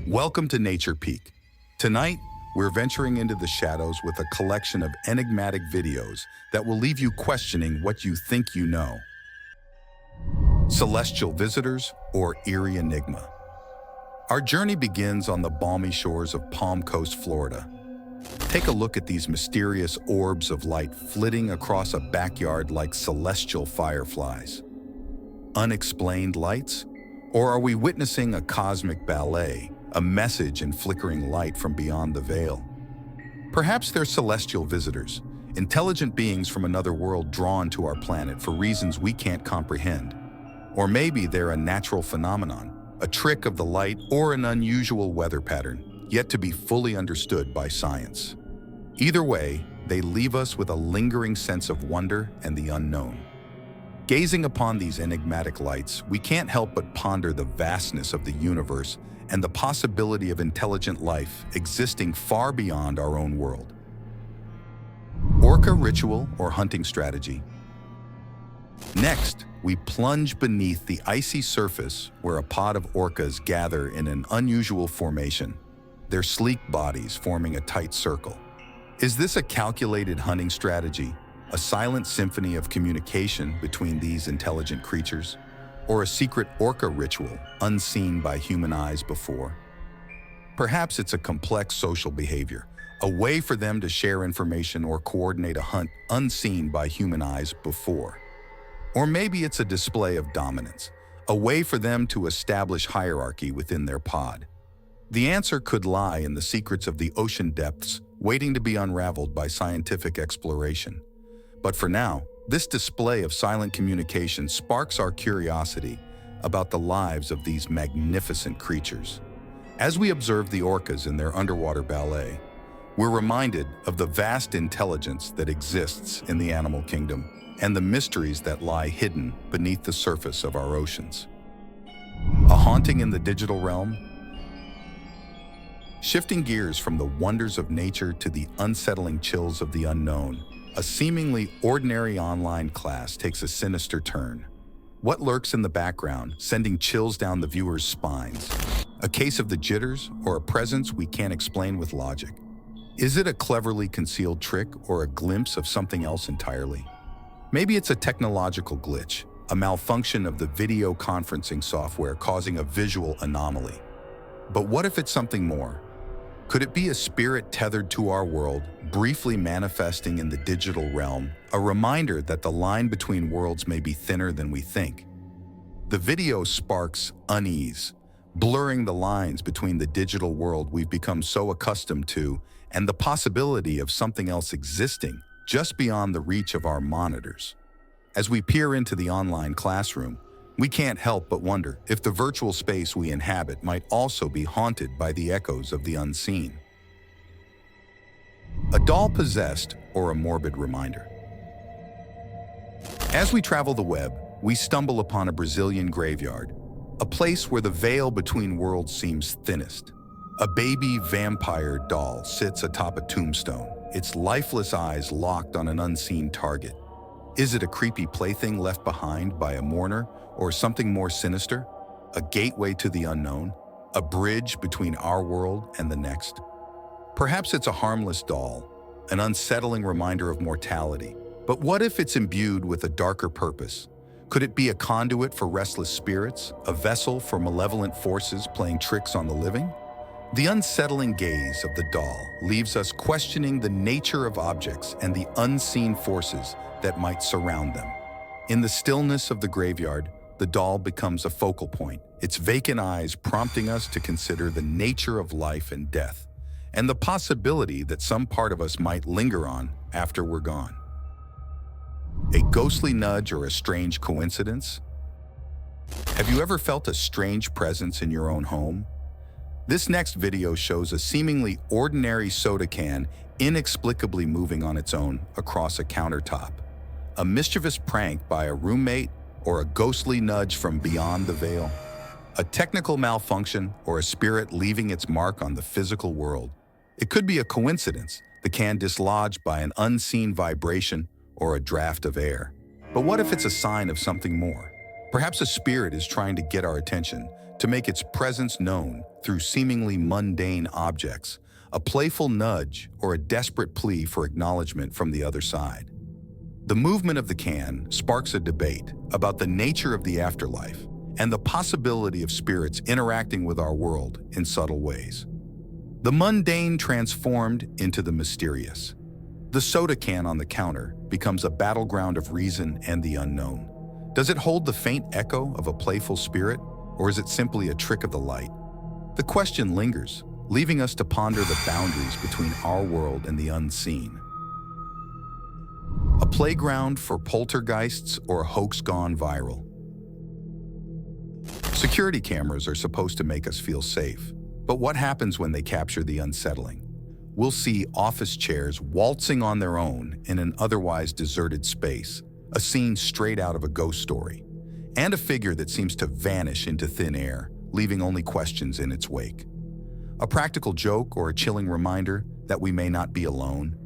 Welcome to Nature Peek. Tonight, we're venturing into the shadows with a collection of enigmatic videos that will leave you questioning what you think you know. Celestial visitors or eerie enigma. Our journey begins on the balmy shores of Palm Coast, Florida. Take a look at these mysterious orbs of light flitting across a backyard like celestial fireflies. Unexplained lights? Or are we witnessing a cosmic ballet, a message in flickering light from beyond the veil? Perhaps they're celestial visitors, intelligent beings from another world drawn to our planet for reasons we can't comprehend. Or maybe they're a natural phenomenon, a trick of the light, or an unusual weather pattern, yet to be fully understood by science. Either way, they leave us with a lingering sense of wonder and the unknown. Gazing upon these enigmatic lights, we can't help but ponder the vastness of the universe and the possibility of intelligent life existing far beyond our own world. Orca ritual or hunting strategy. Next, we plunge beneath the icy surface where a pod of orcas gather in an unusual formation, their sleek bodies forming a tight circle. Is this a calculated hunting strategy, a silent symphony of communication between these intelligent creatures, or a secret orca ritual unseen by human eyes before? Perhaps it's a complex social behavior, a way for them to share information or coordinate a hunt unseen by human eyes before. Or maybe it's a display of dominance, a way for them to establish hierarchy within their pod. The answer could lie in the secrets of the ocean depths, waiting to be unraveled by scientific exploration. But for now, this display of silent communication sparks our curiosity about the lives of these magnificent creatures. As we observe the orcas in their underwater ballet, we're reminded of the vast intelligence that exists in the animal kingdom and the mysteries that lie hidden beneath the surface of our oceans. A haunting in the digital realm? Shifting gears from the wonders of nature to the unsettling chills of the unknown, a seemingly ordinary online class takes a sinister turn. What lurks in the background, sending chills down the viewer's spines? A case of the jitters, or a presence we can't explain with logic? Is it a cleverly concealed trick or a glimpse of something else entirely? Maybe it's a technological glitch, a malfunction of the video conferencing software causing a visual anomaly. But what if it's something more? Could it be a spirit tethered to our world, briefly manifesting in the digital realm, a reminder that the line between worlds may be thinner than we think? The video sparks unease, blurring the lines between the digital world we've become so accustomed to and the possibility of something else existing just beyond the reach of our monitors. As we peer into the online classroom, we can't help but wonder if the virtual space we inhabit might also be haunted by the echoes of the unseen. A doll possessed or a morbid reminder. As we travel the web, we stumble upon a Brazilian graveyard, a place where the veil between worlds seems thinnest. A baby vampire doll sits atop a tombstone, its lifeless eyes locked on an unseen target. Is it a creepy plaything left behind by a mourner, or something more sinister? A gateway to the unknown? A bridge between our world and the next? Perhaps it's a harmless doll, an unsettling reminder of mortality. But what if it's imbued with a darker purpose? Could it be a conduit for restless spirits, a vessel for malevolent forces playing tricks on the living? The unsettling gaze of the doll leaves us questioning the nature of objects and the unseen forces that might surround them. In the stillness of the graveyard, the doll becomes a focal point, its vacant eyes prompting us to consider the nature of life and death, and the possibility that some part of us might linger on after we're gone. A ghostly nudge or a strange coincidence? Have you ever felt a strange presence in your own home? This next video shows a seemingly ordinary soda can inexplicably moving on its own across a countertop. A mischievous prank by a roommate or a ghostly nudge from beyond the veil? A technical malfunction or a spirit leaving its mark on the physical world? It could be a coincidence, the can dislodged by an unseen vibration or a draft of air. But what if it's a sign of something more? Perhaps a spirit is trying to get our attention, to make its presence known through seemingly mundane objects, a playful nudge or a desperate plea for acknowledgement from the other side. The movement of the can sparks a debate about the nature of the afterlife and the possibility of spirits interacting with our world in subtle ways. The mundane transformed into the mysterious. The soda can on the counter becomes a battleground of reason and the unknown. Does it hold the faint echo of a playful spirit, or is it simply a trick of the light? The question lingers, leaving us to ponder the boundaries between our world and the unseen. A playground for poltergeists or a hoax gone viral? Security cameras are supposed to make us feel safe, but what happens when they capture the unsettling? We'll see office chairs waltzing on their own in an otherwise deserted space, a scene straight out of a ghost story, and a figure that seems to vanish into thin air, leaving only questions in its wake. A practical joke or a chilling reminder that we may not be alone?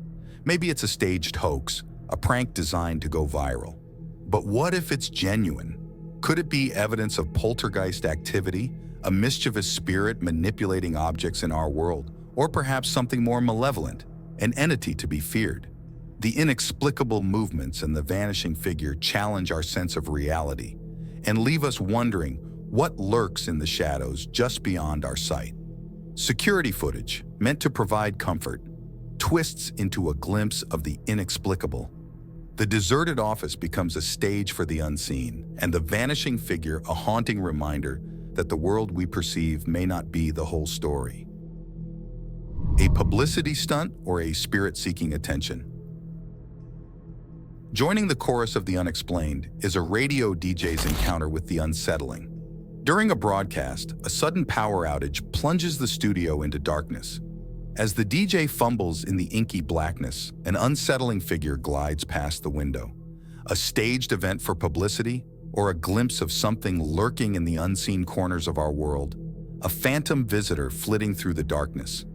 Maybe it's a staged hoax, a prank designed to go viral. But what if it's genuine? Could it be evidence of poltergeist activity, a mischievous spirit manipulating objects in our world, or perhaps something more malevolent, an entity to be feared? The inexplicable movements and the vanishing figure challenge our sense of reality and leave us wondering what lurks in the shadows just beyond our sight. Security footage, meant to provide comfort, twists into a glimpse of the inexplicable. The deserted office becomes a stage for the unseen, and the vanishing figure a haunting reminder that the world we perceive may not be the whole story. A publicity stunt or a spirit seeking attention? Joining the chorus of the unexplained is a radio DJ's encounter with the unsettling. During a broadcast, a sudden power outage plunges the studio into darkness. As the DJ fumbles in the inky blackness, an unsettling figure glides past the window. A staged event for publicity, or a glimpse of something lurking in the unseen corners of our world? A phantom visitor flitting through the darkness.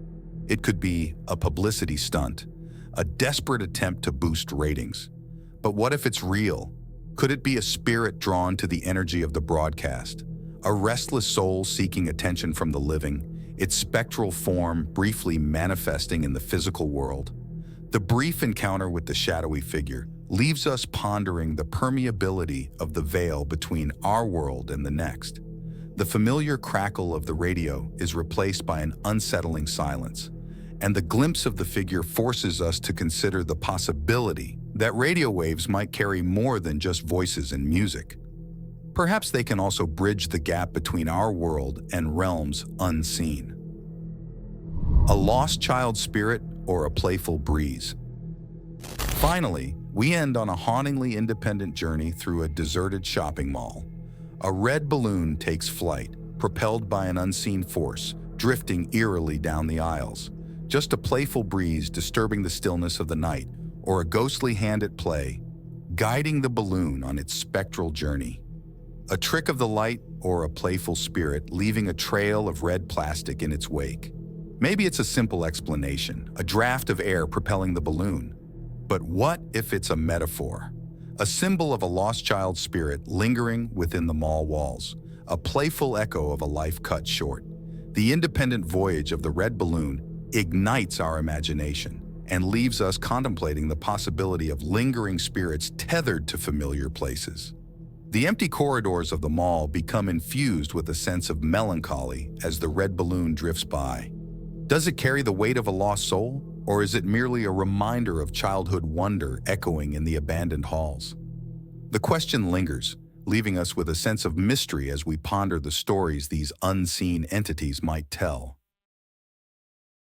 It could be a publicity stunt, a desperate attempt to boost ratings. But what if it's real? Could it be a spirit drawn to the energy of the broadcast? A restless soul seeking attention from the living, its spectral form briefly manifesting in the physical world? The brief encounter with the shadowy figure leaves us pondering the permeability of the veil between our world and the next. The familiar crackle of the radio is replaced by an unsettling silence, and the glimpse of the figure forces us to consider the possibility that radio waves might carry more than just voices and music. Perhaps they can also bridge the gap between our world and realms unseen. A lost child spirit or a playful breeze? Finally, we end on a hauntingly independent journey through a deserted shopping mall. A red balloon takes flight, propelled by an unseen force, drifting eerily down the aisles. Just a playful breeze disturbing the stillness of the night, or a ghostly hand at play, guiding the balloon on its spectral journey. A trick of the light or a playful spirit leaving a trail of red plastic in its wake. Maybe it's a simple explanation, a draft of air propelling the balloon. But what if it's a metaphor? A symbol of a lost child spirit lingering within the mall walls, a playful echo of a life cut short. The independent voyage of the red balloon ignites our imagination and leaves us contemplating the possibility of lingering spirits tethered to familiar places. The empty corridors of the mall become infused with a sense of melancholy as the red balloon drifts by. Does it carry the weight of a lost soul, or is it merely a reminder of childhood wonder echoing in the abandoned halls? The question lingers, leaving us with a sense of mystery as we ponder the stories these unseen entities might tell.